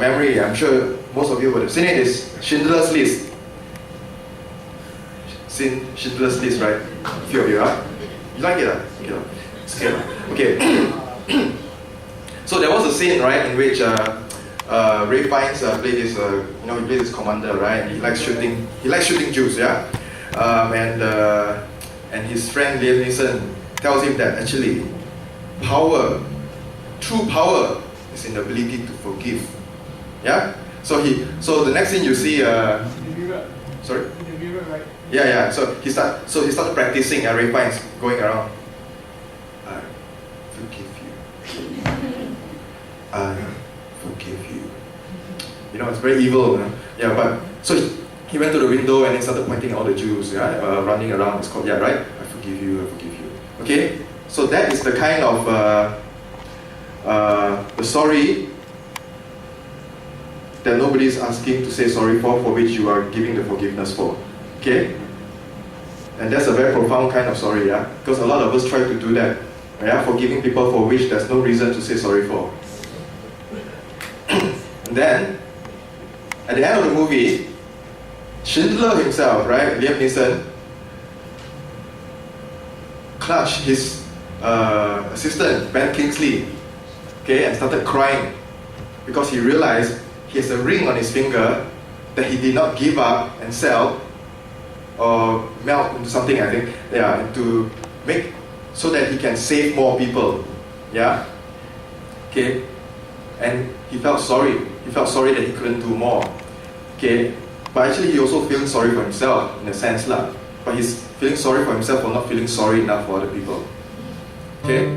memory, I'm sure most of you would have seen it, is Schindler's List. Seen Schindler's List, right? A few of you, huh? You like it, huh? It's good. Okay. So there was a scene, right, in which Ray Fiennes played this, he played this commander, right? He likes shooting Jews, yeah. And his friend Liam Neeson tells him that actually, true power is in the ability to forgive. Yeah. So the next thing you see, sorry. Right? Yeah. So he started practicing. Ray Fiennes going around. I forgive you. I forgive you. It's very evil. Yeah, but so he went to the window and he started pointing at all the Jews, running around his courtyard, right? I forgive you. Okay, so that is the kind of the sorry that nobody is asking to say sorry for which you are giving the forgiveness for. Okay, and that's a very profound kind of sorry, yeah. Because a lot of us try to do that, yeah, forgiving people for which there's no reason to say sorry for. And then, at the end of the movie, Schindler himself, right, Liam Neeson, clutched his assistant, Ben Kingsley, okay, and started crying because he realized he has a ring on his finger that he did not give up and sell or melt into something, I think, to make so that he can save more people, yeah, okay, and he felt sorry. He felt sorry that he couldn't do more, okay. But actually, he also feels sorry for himself in a sense, lah. But he's feeling sorry for himself for not feeling sorry enough for other people. Okay?